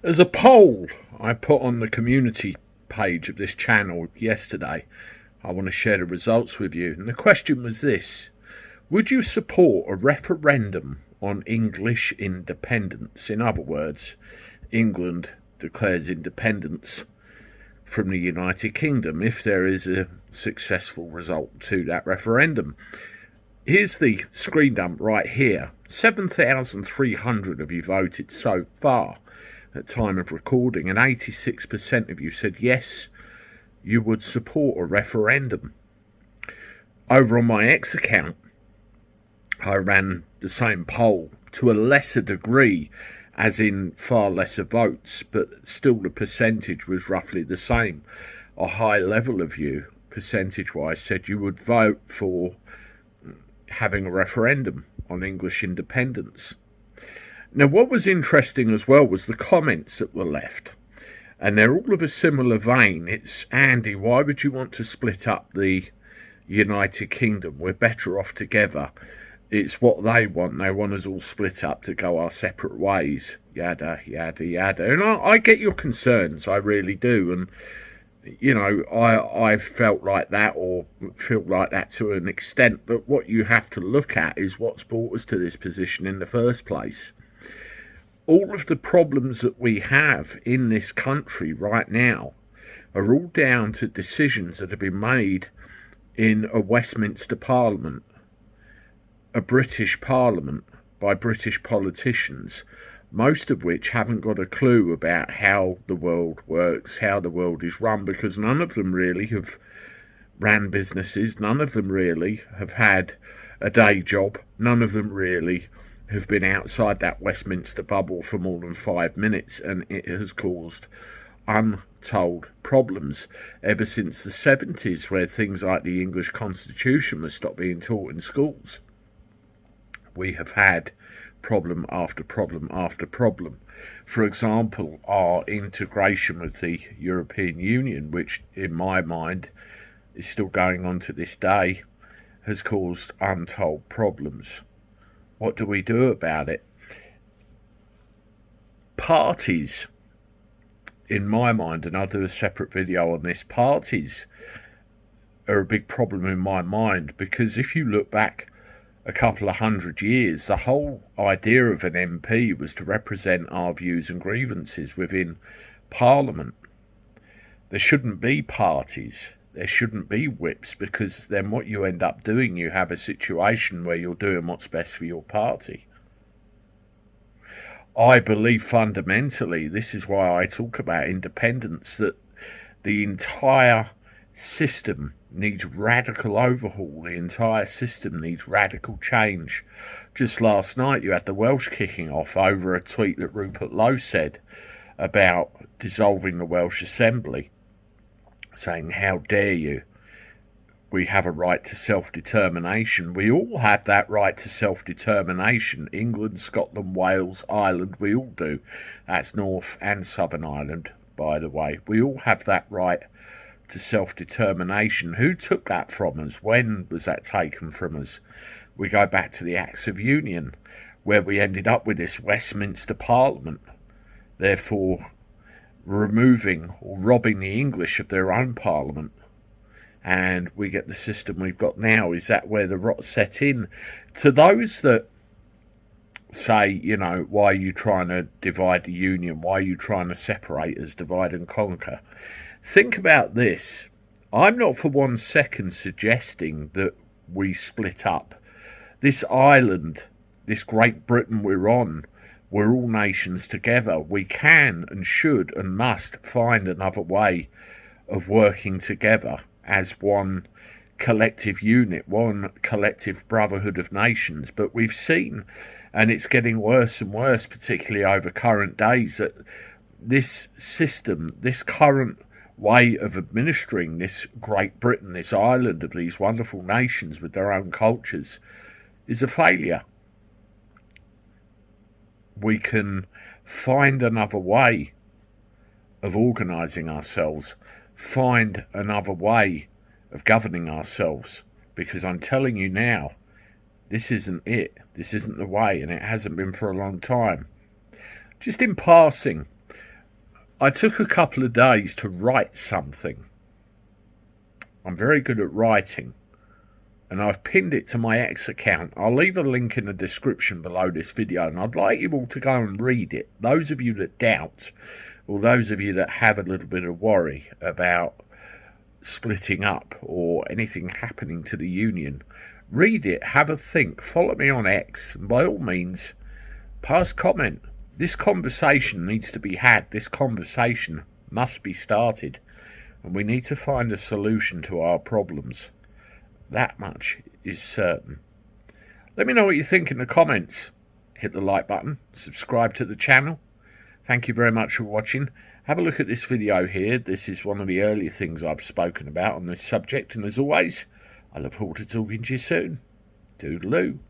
As a poll I put on the community page of this channel yesterday, I want to share the results with you. And the question was this: would you support a referendum on English independence? In other words, England declares independence from the United Kingdom if there is a successful result to that referendum. Here's the screen dump right here. 7,300 of you voted so far at time of recording, and 86% of you said yes, you would support a referendum. Over on my X account, I ran the same poll to a lesser degree, as in far lesser votes, but still the percentage was roughly the same. A high level of you, percentage-wise, said you would vote for having a referendum on English independence. Now, what was interesting as well was the comments that were left, and they're all of a similar vein. It's, Andy, why would you want to split up the United Kingdom? We're better off together. It's what they want. They want us all split up to go our separate ways. Yada, yada, yada. And I get your concerns. I really do. And, you know, I've felt like that, or feel like that to an extent. But what you have to look at is what's brought us to this position in the first place. All of the problems that we have in this country right now are all down to decisions that have been made in a Westminster Parliament, a British Parliament, by British politicians, most of which haven't got a clue about how the world works, how the world is run, because none of them really have ran businesses, none of them really have had a day job, none of them really have been outside that Westminster bubble for more than 5 minutes, and it has caused untold problems ever since the 70s, where things like the English Constitution was stopped being taught in schools. We have had problem after problem after problem. For example, our integration with the European Union, which in my mind is still going on to this day, has caused untold problems. What do we do about it? Parties, in my mind, and I'll do a separate video on this, parties are a big problem in my mind, because if you look back a couple of 100 years, the whole idea of an MP was to represent our views and grievances within Parliament. There shouldn't be parties. There shouldn't be whips, because then what you end up doing, you have a situation where you're doing what's best for your party. I believe fundamentally, this is why I talk about independence, that the entire system needs radical overhaul. The entire system needs radical change. Just last night you had the Welsh kicking off over a tweet that Rupert Lowe said about dissolving the Welsh Assembly, saying, how dare you, we have a right to self-determination. We all have that right to self-determination. England, Scotland, Wales, Ireland, we all do. That's North and Southern Ireland, by the way. We all have that right to self-determination. Who took that from us? When was that taken from us? We go back to the Acts of Union, where we ended up with this Westminster Parliament, therefore removing or robbing the English of their own parliament, and we get the system we've got now. Is that where the rot set in? To those that say, you know, why are you trying to divide the union? Why are you trying to separate us, divide and conquer? Think about this. I'm not for 1 second suggesting that we split up. This island, this Great Britain we're on, we're all nations together. We can and should and must find another way of working together as one collective unit, one collective brotherhood of nations. But we've seen, and it's getting worse and worse, particularly over current days, that this system, this current way of administering this Great Britain, this island of these wonderful nations with their own cultures, is a failure. We can find another way of organising ourselves, find another way of governing ourselves, because I'm telling you now, this isn't it. This isn't the way, and it hasn't been for a long time. Just in passing, I took a couple of days to write something. I'm very good at writing, and I've pinned it to my X account. I'll leave a link in the description below this video, and I'd like you all to go and read it. Those of you that doubt, or those of you that have a little bit of worry about splitting up or anything happening to the union, read it, have a think, follow me on X, and by all means, pass comment. This conversation needs to be had. This conversation must be started, and we need to find a solution to our problems. That much is certain. Let me know what you think in the comments. Hit the like button, subscribe to the channel. Thank you very much for watching. Have a look at this video here. This is one of the earlier things I've spoken about on this subject, and as always, I look forward to talking to you soon. Toodaloo.